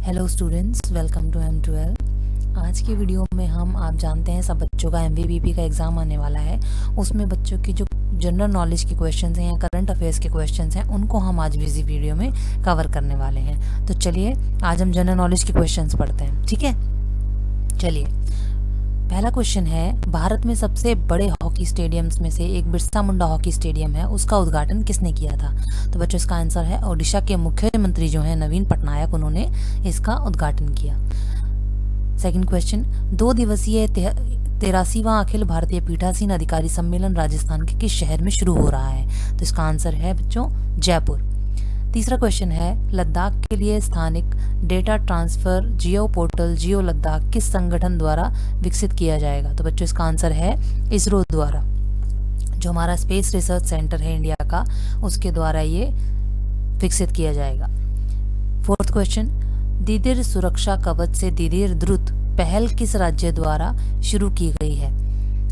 Hello students, welcome to M12। आज की video में आप जानते हैं सब बच्चों का MVBP का एग्ज़ाम आने वाला है। उसमें बच्चों की जो जनरल नॉलेज के क्वेश्चंस हैं या करंट अफेयर्स के क्वेश्चंस हैं उनको हम आज इसी वीडियो में कवर करने वाले हैं। तो चलिए आज हम जनरल नॉलेज के क्वेश्चंस पढ़ते हैं, ठीक है। चलिए, पहला क्वेश्चन है, भारत में सबसे बड़े हॉकी स्टेडियम्स में से एक बिरसा मुंडा हॉकी स्टेडियम है, उसका उद्घाटन किसने किया था? तो बच्चों इसका आंसर है ओडिशा के मुख्यमंत्री जो हैं नवीन पटनायक, उन्होंने इसका उद्घाटन किया। सेकंड क्वेश्चन, 2 दिवसीय 83वां अखिल भारतीय पीठासीन अधिकारी सम्मेलन राजस्थान के किस शहर में शुरू हो रहा है? तो इसका आंसर है बच्चों जयपुर। तीसरा क्वेश्चन है, लद्दाख के लिए स्थानिक डेटा ट्रांसफर जियो पोर्टल जियो लद्दाख किस संगठन द्वारा विकसित किया जाएगा? तो बच्चों इसका आंसर है इसरो द्वारा, जो हमारा स्पेस रिसर्च सेंटर है इंडिया का, उसके द्वारा ये विकसित किया जाएगा। फोर्थ क्वेश्चन, दिदिर सुरक्षा कवच से दिदिर द्रुत पहल किस राज्य द्वारा शुरू की गई है?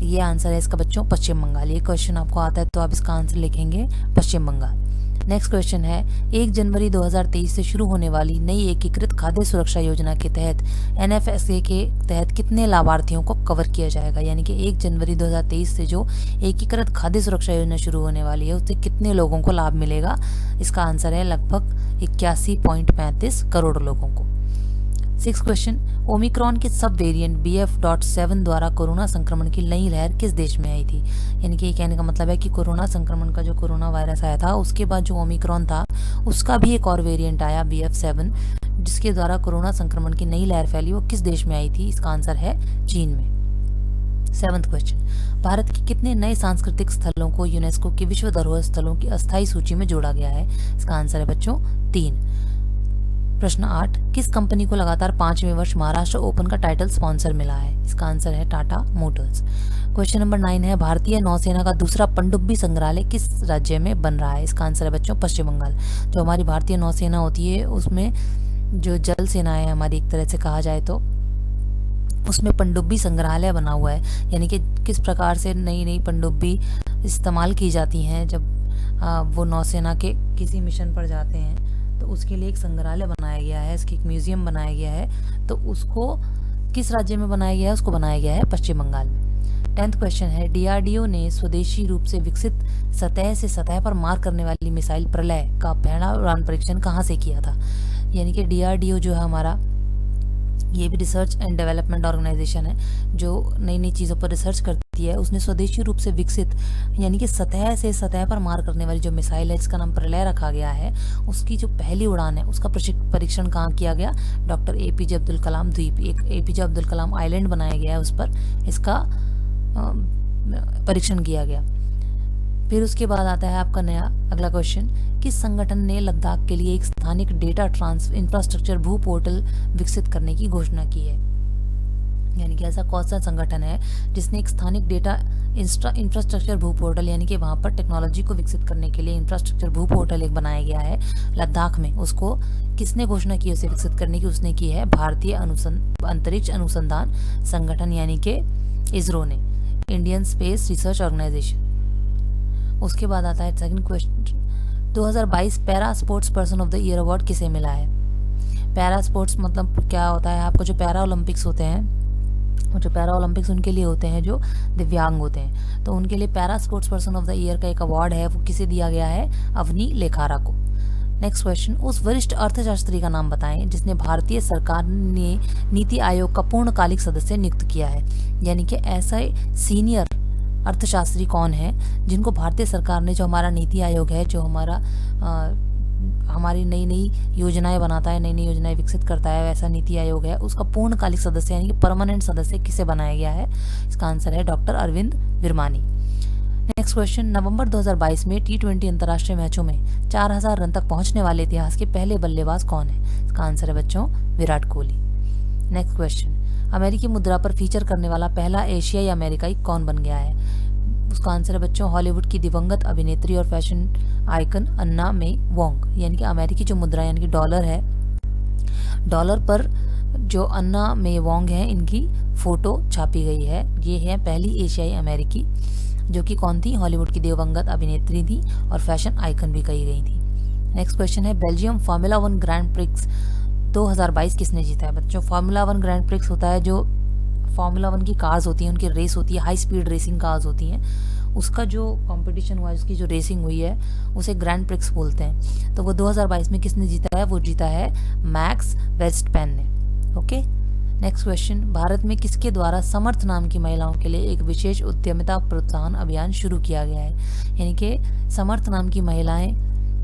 ये आंसर है इसका बच्चों पश्चिम बंगाल। ये क्वेश्चन आपको आता है तो आप इसका आंसर लिखेंगे पश्चिम बंगाल। नेक्स्ट क्वेश्चन है, 1 जनवरी 2023 से शुरू होने वाली नई एकीकृत खाद्य सुरक्षा योजना के तहत NFSA के तहत कितने लाभार्थियों को कवर किया जाएगा? यानी कि 1 जनवरी 2023 से जो एकीकृत खाद्य सुरक्षा योजना शुरू होने वाली है उससे कितने लोगों को लाभ मिलेगा? इसका आंसर है लगभग 81.35 करोड़ लोगों को। 6 क्वेश्चन, ओमिक्रॉन के सब वेरिएंट BF.7 द्वारा कोरोना संक्रमण की नई लहर किस देश में आई थी? यानी कि कहने का मतलब है कि कोरोना संक्रमण का जो कोरोना वायरस आया था उसके बाद जो ओमिक्रॉन था उसका भी एक और वेरिएंट आया BF.7, जिसके द्वारा कोरोना संक्रमण की नई लहर फैली, वो किस देश में आई थी? इसका आंसर है चीन में। 7th क्वेश्चन, भारत के कितने नए सांस्कृतिक स्थलों को यूनेस्को की विश्व धरोहर स्थलों की अस्थायी सूची में जोड़ा गया है? इसका आंसर है बच्चों 3। प्रश्न 8, किस कंपनी को लगातार 5वें वर्ष महाराष्ट्र ओपन का टाइटल स्पॉन्सर मिला है? इसका आंसर है टाटा मोटर्स। क्वेश्चन नंबर 9 है, भारतीय नौसेना का दूसरा पनडुब्बी संग्रहालय किस राज्य में बन रहा है? इसका आंसर है बच्चों पश्चिम बंगाल। जो हमारी भारतीय नौसेना होती है उसमें जो जल सेना है हमारी, एक तरह से कहा जाए तो, उसमें पनडुब्बी संग्रहालय बना हुआ है। यानी कि किस प्रकार से नई नई पनडुब्बी इस्तेमाल की जाती हैं जब वो नौसेना के किसी मिशन पर जाते हैं, तो उसके लिए एक संग्रहालय बनाया गया है, इसकी एक म्यूजियम बनाया गया है। तो उसको किस राज्य में बनाया गया है? उसको बनाया गया है पश्चिम बंगाल में। 10th क्वेश्चन है, DRDO ने स्वदेशी रूप से विकसित सतह से सतह पर मार करने वाली मिसाइल प्रलय का पहला उड़ान परीक्षण कहाँ से किया था? यानी कि DRDO जो है हमारा, ये भी रिसर्च एंड डेवलपमेंट ऑर्गेनाइजेशन है जो नई नई चीज़ों पर रिसर्च करती है। उसने स्वदेशी रूप से विकसित यानी कि सतह से सतह पर मार करने वाली जो मिसाइल है जिसका नाम प्रलय रखा गया है, उसकी जो पहली उड़ान है उसका परीक्षण कहाँ किया गया? डॉक्टर APJ अब्दुल कलाम द्वीप, एक APJ अब्दुल कलाम आइलैंड बनाया गया है, उस पर इसका परीक्षण किया गया। फिर उसके बाद आता है आपका नया अगला क्वेश्चन, किस संगठन ने लद्दाख के लिए एक स्थानिक डेटा इंफ्रास्ट्रक्चर भू पोर्टल विकसित करने की घोषणा की है? यानी कि ऐसा कौन सा संगठन है जिसने एक स्थानिक डेटा इंफ्रास्ट्रक्चर भू पोर्टल, यानी कि वहाँ पर टेक्नोलॉजी को विकसित करने के लिए इंफ्रास्ट्रक्चर भू पोर्टल एक बनाया गया है लद्दाख में, उसको किसने घोषणा की उसे विकसित करने की? उसने की है भारतीय अंतरिक्ष अनुसंधान संगठन यानी कि इसरो ने, इंडियन स्पेस रिसर्च ऑर्गेनाइजेशन। उसके बाद आता है second question, 2022 para sports person of the year award किसे मिला है? पैरा स्पोर्ट्स मतलब क्या होता है? आपको जो पैरा ओलंपिक्स होते हैं, जो पैरा ओलंपिक्स उनके लिए होते हैं जो दिव्यांग होते हैं, तो उनके लिए para sports person of the year का एक अवार्ड है, वो किसे दिया गया है? अवनी लेखारा को। नेक्स्ट क्वेश्चन, उस वरिष्ठ अर्थशास्त्री का नाम बताएं जिसने भारतीय सरकार ने नीति आयोग का पूर्णकालिक सदस्य नियुक्त किया है। यानी कि ऐसा सीनियर अर्थशास्त्री कौन है जिनको भारतीय सरकार ने, जो हमारा नीति आयोग है, जो हमारी नई नई योजनाएं बनाता है, नई नई योजनाएं विकसित करता है, वैसा नीति आयोग है, उसका पूर्णकालिक सदस्य यानी कि परमानेंट सदस्य किसे बनाया गया है? इसका आंसर है doctor Arvind Virmani. Next question, नवंबर 2022 में T20 अंतर्राष्ट्रीय मैचों में 4000 रन तक पहुंचने वाले इतिहास के पहले बल्लेबाज कौन है? इसका आंसर है बच्चों विराट कोहली। नेक्स्ट क्वेश्चन, अमेरिकी मुद्रा पर फीचर करने वाला पहला एशियाई अमेरिकाई कौन बन गया है? उसका आंसर है बच्चों हॉलीवुड की दिवंगत अभिनेत्री और फैशन आइकन अन्ना मे वोंग। यानी कि अमेरिकी जो मुद्रा यानी कि डॉलर है, डॉलर पर जो अन्ना मे वोंग है इनकी फोटो छापी गई है। ये है पहली एशियाई अमेरिकी, जो कि कौन थी? हॉलीवुड की दिवंगत अभिनेत्री थी और फैशन आइकन भी कही गई थी। नेक्स्ट क्वेश्चन है, बेल्जियम फार्मूला 1 ग्रैंड प्रिक्स 2022 किसने जीता है बच्चों? फार्मूला 1 ग्रैंड प्रिक्स होता है, जो फार्मूला 1 की कार्स होती हैं, उनकी रेस होती है, हाई स्पीड रेसिंग कार्स होती हैं, उसका जो कंपटीशन हुआ है, उसकी जो रेसिंग हुई है, उसे ग्रैंड प्रिक्स बोलते हैं। तो वो 2022 में किसने जीता है? वो जीता है मैक्स वेस्टपेन ने। ओके, नेक्स्ट क्वेश्चन, भारत में किसके द्वारा समर्थ नाम की महिलाओं के लिए एक विशेष उद्यमिता प्रोत्साहन अभियान शुरू किया गया है? यानी कि समर्थ नाम की महिलाएं,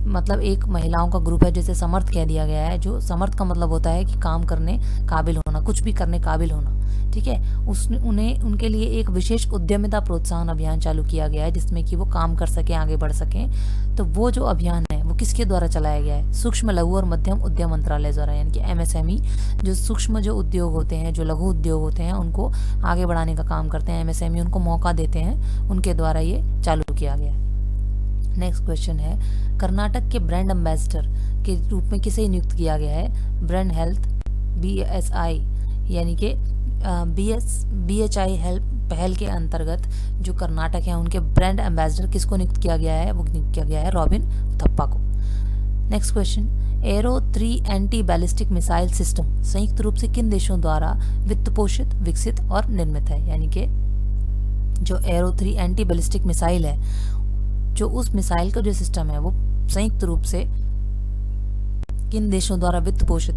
मतलब एक महिलाओं का ग्रुप है जिसे समर्थ कह दिया गया है। जो समर्थ का मतलब होता है कि काम करने काबिल होना, कुछ भी करने काबिल होना, ठीक है। उन्हें उनके लिए एक विशेष उद्यमिता प्रोत्साहन अभियान चालू किया गया है, जिसमें कि वो काम कर सकें, आगे बढ़ सकें। तो वो जो अभियान है वो किसके द्वारा चलाया गया है? सूक्ष्म लघु और मध्यम उद्यम मंत्रालय द्वारा, यानी कि MSME। जो सूक्ष्म जो उद्योग होते हैं, जो लघु उद्योग होते हैं, उनको आगे बढ़ाने का काम करते हैं MSME, उनको मौका देते हैं, उनके द्वारा ये चालू किया गया है। नेक्स्ट क्वेश्चन है, कर्नाटक के ब्रांड एम्बेसडर के रूप में किसे नियुक्त किया गया है? ब्रांड हेल्थ BSI, यानी कि BHI हेल्प पहल के अंतर्गत जो कर्नाटक है, उनके ब्रांड एम्बेसडर किसको नियुक्त किया गया है? वो नियुक्त किया गया है रॉबिन थप्पा को। Next question, arrow 3 anti ballistic missile system संयुक्त रूप से किन देशों द्वारा वित्त पोषित, विकसित और निर्मित है? यानी कि जो एरो 3 एंटी बैलिस्टिक मिसाइल है, जो उस मिसाइल का जो सिस्टम है, वो संयुक्त रूप से किन देशों द्वारा वित्त पोषित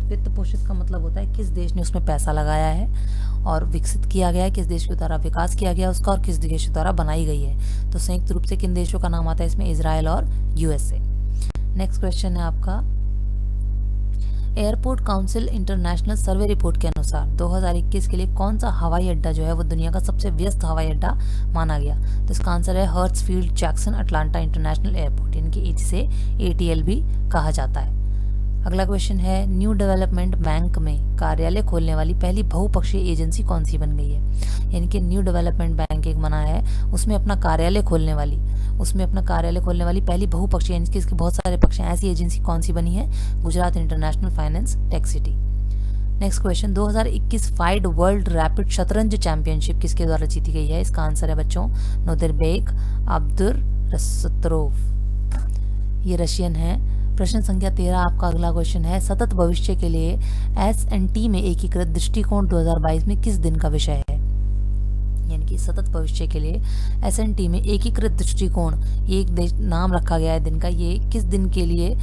का मतलब होता है किस देश ने उसमें पैसा लगाया है, और विकसित किया गया है, किस देश के द्वारा विकास किया गया उसका, और किस देश द्वारा बनाई गई है। तो संयुक्त रूप से किन देशों का नाम आता है इसमें? इजराइल और USA। नेक्स्ट क्वेश्चन है आपका, airport council international survey report के अनुसार 2021 के लिए कौन सा हवाई अड्डा जो है वो दुनिया का सबसे व्यस्त हवाई अड्डा माना गया? तो इसका आंसर है हर्ट्सफील्ड जैक्सन अटलांटा इंटरनेशनल एयरपोर्ट, यानी कि इसे ATL भी कहा जाता है। अगला क्वेश्चन है, न्यू डेवलपमेंट बैंक में कार्यालय खोलने वाली पहली बहुपक्षीय एजेंसी कौन सी बन गई है? यानी कि न्यू डेवलपमेंट बैंक एक बना है, उसमें अपना कार्यालय खोलने वाली पहली बहुपक्षीय, यानी कि इसके बहुत सारे पक्ष हैं, ऐसी एजेंसी कौन सी बनी है? Gujarat international finance tech city. Next question, 2021 FIDE world rapid शतरंज चैंपियनशिप किसके द्वारा जीती गई है? इसका आंसर है बच्चों नोदिरबेक अब्दुर्रसत्रोव, ये रशियन है। प्रश्न संख्या 13 आपका अगला क्वेश्चन है, सतत भविष्य के लिए S&T में एकीकृत दृष्टिकोण 2022 में किस दिन का विषय है? यानी कि सतत भविष्य के लिए S&T में एकीकृत दृष्टिकोण, ये एक नाम रखा गया है दिन का, ये किस दिन के लिए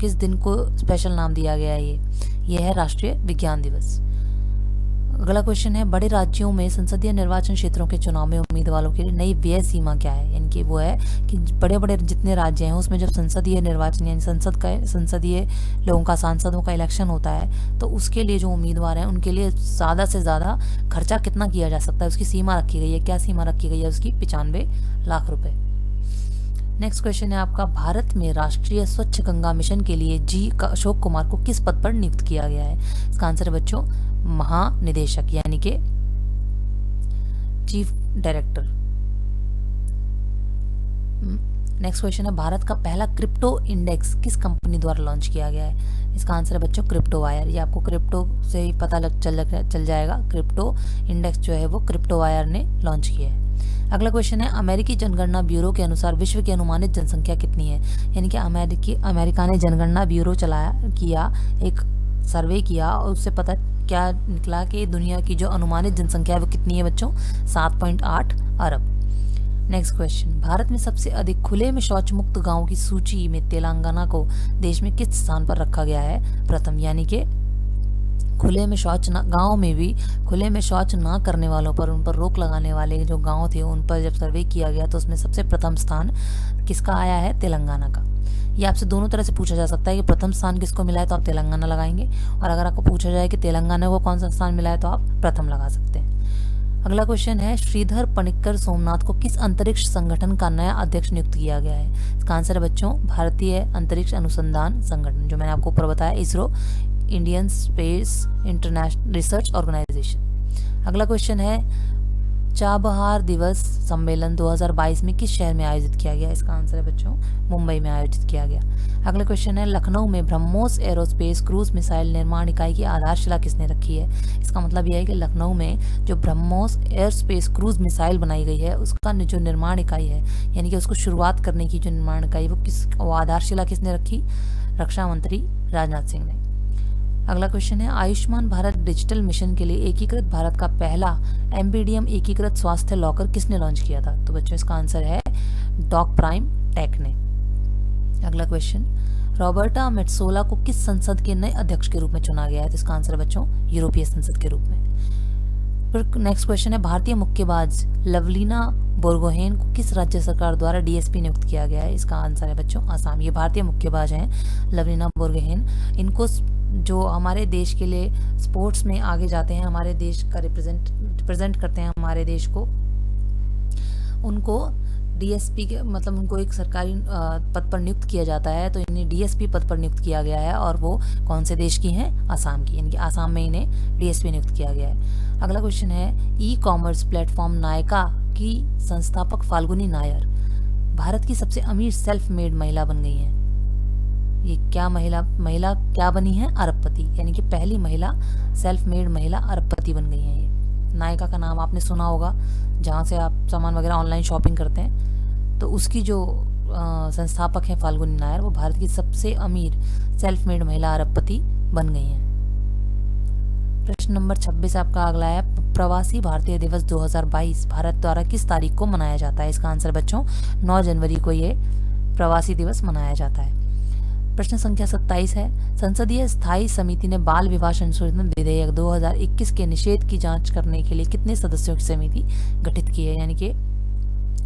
किस दिन को स्पेशल नाम दिया गया है? ये है राष्ट्रीय विज्ञान दिवस। अगला क्वेश्चन है, बड़े राज्यों में संसदीय निर्वाचन क्षेत्रों के चुनाव में उम्मीदवारों के लिए नई व्यय सीमा क्या है? यानी कि वो है कि बड़े बड़े जितने राज्य हैं उसमें जब संसदीय निर्वाचन यानी संसदीय लोगों का, सांसदों का इलेक्शन होता है, तो उसके लिए जो उम्मीदवार हैं उनके लिए ज़्यादा से ज़्यादा खर्चा कितना किया जा सकता है, उसकी सीमा रखी गई है। क्या सीमा रखी गई है उसकी? 95 लाख रुपए। नेक्स्ट क्वेश्चन है आपका, भारत में राष्ट्रीय स्वच्छ गंगा मिशन के लिए अशोक कुमार को किस पद पर नियुक्त किया गया है? इसका आंसर है बच्चों महानिदेशक, यानी कि चीफ डायरेक्टर। नेक्स्ट क्वेश्चन है, भारत का पहला क्रिप्टो इंडेक्स किस कंपनी द्वारा लॉन्च किया गया है? इसका आंसर है बच्चों क्रिप्टो वायर। ये आपको क्रिप्टो से ही पता चल जाएगा। क्रिप्टो इंडेक्स जो है वो क्रिप्टो वायर ने लॉन्च किया है। अगला क्वेश्चन है, अमेरिकी जनगणना ब्यूरो के अनुसार विश्व की अनुमानित जनसंख्या कितनी है? यानी कि अमेरिका ने जनगणना ब्यूरो एक सर्वे किया और उससे पता क्या निकला कि दुनिया की जो अनुमानित जनसंख्या है वो कितनी है बच्चों? 7.8 अरब। नेक्स्ट क्वेश्चन, भारत में सबसे अधिक खुले में शौच मुक्त गांवों की सूची में तेलंगाना को देश में किस स्थान पर रखा गया है? प्रथम। यानी कि खुले में शौच गाँव में भी खुले में शौच ना करने वालों पर, उन पर रोक लगाने वाले जो गाँव थे उन पर जब सर्वे किया गया तो उसमें सबसे प्रथम स्थान किसका आया है? तेलंगाना का। ये आपसे दोनों तरह से पूछा जा सकता है कि प्रथम स्थान किसको मिला है तो आप तेलंगाना लगाएंगे, और अगर आपको पूछा जाए कि तेलंगाना को कौन सा स्थान मिला है तो आप प्रथम लगा सकते हैं। अगला क्वेश्चन है, श्रीधर पनिक्कर सोमनाथ को किस अंतरिक्ष संगठन का नया अध्यक्ष नियुक्त किया गया है? इसका आंसर है बच्चों भारतीय अंतरिक्ष अनुसंधान संगठन, जो मैंने आपको ऊपर बताया, ISRO, Indian space international research organization. अगला क्वेश्चन है, चाबहार दिवस सम्मेलन 2022 में किस शहर में आयोजित किया गया? इसका आंसर है बच्चों मुंबई में आयोजित किया गया। अगला क्वेश्चन है, लखनऊ में ब्रह्मोस एरोस्पेस क्रूज मिसाइल निर्माण इकाई की आधारशिला किसने रखी है? इसका मतलब यह है कि लखनऊ में जो ब्रह्मोस एरोस्पेस क्रूज मिसाइल बनाई गई है उसका जो निर्माण इकाई है, यानी कि उसको शुरुआत करने की जो निर्माण इकाई वो आधारशिला किसने रखी? रक्षा मंत्री राजनाथ सिंह ने। अगला क्वेश्चन है आयुष्मान भारत डिजिटल मिशन के लिए एकीकृत भारत का पहला एमपीडीएम एकीकृत स्वास्थ्य लॉकर किसने लॉन्च किया था? तो बच्चों इसका आंसर है डॉक प्राइम टेक ने। अगला क्वेश्चन, रॉबर्टा मेट्सोला को किस संसद के नए अध्यक्ष के रूप में चुना गया है? तो इसका आंसर है बच्चों यूरोपीय संसद के रूप में। फिर नेक्स्ट क्वेश्चन है भारतीय मुक्केबाज लवलीना बोरगोहेन को किस राज्य सरकार द्वारा डीएसपी नियुक्त किया गया है? इसका आंसर है बच्चों आसाम। ये भारतीय मुक्केबाज हैं लवलीना बोरगोहेन। इनको जो हमारे देश के लिए स्पोर्ट्स में आगे जाते हैं, हमारे देश का रिप्रेजेंट करते हैं हमारे देश को, उनको डीएसपी के मतलब उनको एक सरकारी पद पर नियुक्त किया जाता है। तो इन्हें डीएसपी पद पर नियुक्त किया गया है और वो कौन से देश की हैं? आसाम की। यानी कि आसाम में इन्हें डीएसपी नियुक्त किया गया है। अगला क्वेश्चन है ई कॉमर्स प्लेटफॉर्म नायका की संस्थापक फाल्गुनी नायर भारत की सबसे अमीर सेल्फ मेड महिला बन गई हैं। ये क्या महिला क्या बनी है? अरबपति। यानी कि पहली महिला सेल्फ मेड महिला अरबपति बन गई हैं। ये नायका का नाम आपने सुना होगा, जहाँ से आप सामान वगैरह ऑनलाइन शॉपिंग करते हैं। तो उसकी जो संस्थापक हैं फाल्गुनी नायर, वो भारत की सबसे अमीर सेल्फ मेड महिला अरबपति बन गई हैं। प्रश्न नंबर 26 आपका अगला है प्रवासी भारतीय दिवस 2022 भारत द्वारा किस तारीख को मनाया जाता है? इसका आंसर बच्चों 9 जनवरी को ये प्रवासी दिवस मनाया जाता है। प्रश्न संख्या 27 है संसदीय स्थायी समिति ने बाल विवाह संशोधन विधेयक 2021 के निषेध की जांच करने के लिए कितने सदस्यों की समिति गठित की है? यानी कि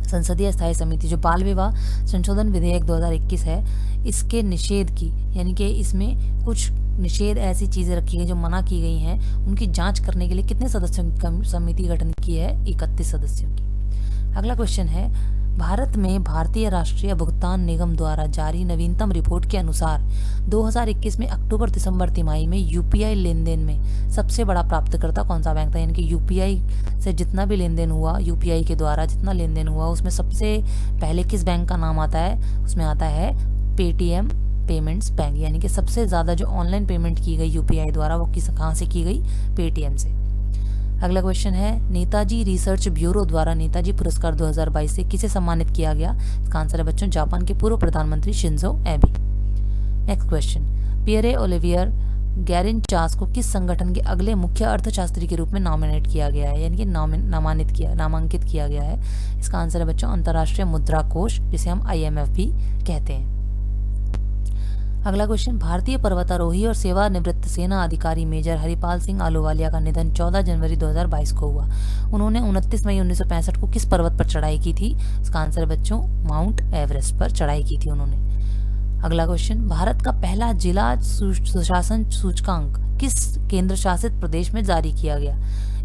संसदीय स्थायी समिति जो बाल विवाह संशोधन विधेयक 2021 है, इसके निषेध की, यानी कि इसमें कुछ निषेध ऐसी चीजें रखी गई जो मना की गई हैं, उनकी जांच करने के लिए कितने सदस्यों की समिति गठन की है? 31 सदस्यों की। अगला क्वेश्चन है भारत में भारतीय राष्ट्रीय भुगतान निगम द्वारा जारी नवीनतम रिपोर्ट के अनुसार 2021 में अक्टूबर-दिसंबर तिमाही में यूपीआई लेन देन में सबसे बड़ा प्राप्तकर्ता कौन सा बैंक था? यानी कि यूपीआई से जितना भी लेन देन हुआ, यूपीआई के द्वारा जितना लेन देन हुआ, उसमें सबसे पहले किस बैंक का नाम आता है? उसमें आता है पेटीएम पेमेंट्स बैंक। यानी कि सबसे ज़्यादा जो ऑनलाइन पेमेंट की गई यूपीआई द्वारा वो कहाँ से की गई? पेटीएम से। अगला क्वेश्चन है नेताजी रिसर्च ब्यूरो द्वारा नेताजी पुरस्कार 2022 से किसे सम्मानित किया गया? इसका आंसर है बच्चों जापान के पूर्व प्रधानमंत्री Shinzo Abe. Next question Pierre Olivier Gourinchas को किस संगठन के अगले मुख्य अर्थशास्त्री के रूप में नॉमिनेट किया गया है? यानी कि नामांकित किया गया है। इसका आंसर है बच्चों अंतर्राष्ट्रीय मुद्रा कोष, जिसे हम IMF भी कहते हैं। अगला क्वेश्चन भारतीय पर्वतारोही और सेवानिवृत्त सेना अधिकारी मेजर हरिपाल सिंह आलूवालिया का निधन 14 जनवरी 2022 को हुआ। उन्होंने 29 मई 1965 को किस पर्वत पर चढ़ाई की थी? इसका आंसर है बच्चों माउंट एवरेस्ट पर चढ़ाई की थी उन्होंने। अगला क्वेश्चन भारत का पहला जिला सुशासन सूचकांक किस केंद्र शासित प्रदेश में जारी किया गया?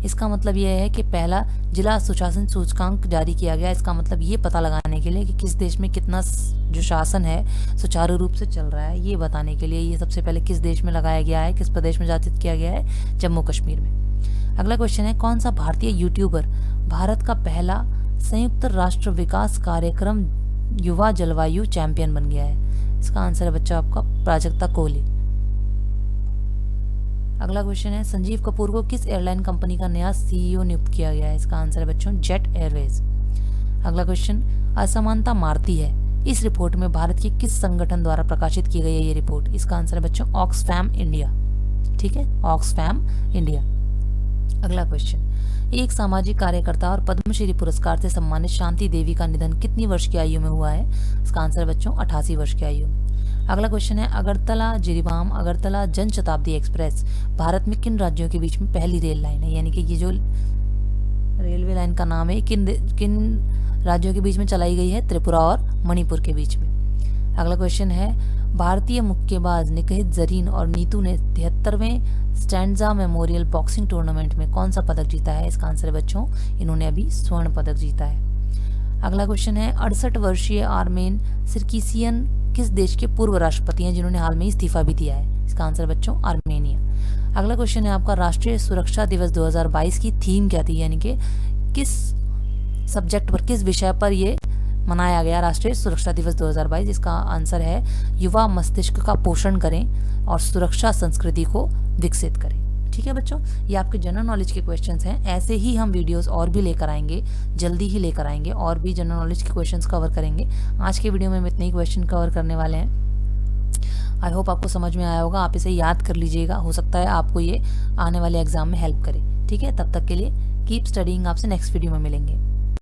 इसका मतलब यह है कि पहला जिला सुशासन सूचकांक जारी किया गया। इसका मतलब ये पता लगाने के लिए कि किस देश में कितना जो शासन है सुचारू रूप से चल रहा है, ये बताने के लिए ये सबसे पहले किस देश में लगाया गया है, किस प्रदेश में जारी किया गया है? जम्मू कश्मीर में। अगला क्वेश्चन है कौन सा भारतीय यूट्यूबर भारत का पहला संयुक्त राष्ट्र विकास कार्यक्रम युवा जलवायु चैंपियन बन गया है? इसका आंसर है बच्चों आपका प्राजक्ता कोहली। अगला क्वेश्चन है संजीव कपूर को किस एयरलाइन कंपनी का नया CEO नियुक्त किया गया है? इसका आंसर है बच्चों जेट एयरवेज। अगला क्वेश्चन असमानता मारती है इस रिपोर्ट में भारत के किस संगठन द्वारा प्रकाशित की गई है ये रिपोर्ट? इसका आंसर है बच्चों ऑक्सफैम इंडिया। ठीक है, ऑक्सफैम इंडिया। अगला क्वेश्चन एक सामाजिक कार्यकर्ता और पद्मश्री पुरस्कार से सम्मानित शांति देवी का निधन कितनी वर्ष की आयु में हुआ है? इसका आंसर है बच्चों 88 वर्ष की आयु। अगला क्वेश्चन है अगरतला जिरीबाम अगरतला जन शताब्दी एक्सप्रेस भारत में किन राज्यों के बीच में पहली रेल लाइन है? यानी कि ये जो रेलवे लाइन का नाम है किन राज्यों के बीच में चलाई गई है? त्रिपुरा और मणिपुर के बीच में। अगला क्वेश्चन है भारतीय मुक्केबाज निकहित जरीन और नीतू ने 73वें स्टैंडजा मेमोरियल बॉक्सिंग टूर्नामेंट में कौन सा पदक जीता है? इसका आंसर है बच्चों इन्होंने अभी स्वर्ण पदक जीता है। अगला क्वेश्चन है 68 वर्षीय आर्मेन सिरकीसियन किस देश के पूर्व राष्ट्रपति हैं जिन्होंने हाल में इस्तीफा भी दिया है? इसका आंसर बच्चों आर्मेनिया। अगला क्वेश्चन है आपका राष्ट्रीय सुरक्षा दिवस 2022 की थीम क्या थी? यानी कि किस सब्जेक्ट पर, किस विषय पर ये मनाया गया राष्ट्रीय सुरक्षा दिवस 2022? इसका आंसर है युवा मस्तिष्क का पोषण करें और सुरक्षा संस्कृति को विकसित करें। ठीक है बच्चों, ये आपके जनरल नॉलेज के क्वेश्चंस हैं। ऐसे ही हम वीडियोस और भी लेकर आएंगे, जल्दी ही लेकर आएंगे, और भी जनरल नॉलेज के क्वेश्चंस कवर करेंगे। आज के वीडियो में हम इतने ही क्वेश्चन कवर करने वाले हैं। आई होप आपको समझ में आया होगा, आप इसे याद कर लीजिएगा, हो सकता है आपको ये आने वाले एग्जाम में हेल्प करे। ठीक है, तब तक के लिए कीप स्टडीइंग, आपसे नेक्स्ट वीडियो में मिलेंगे।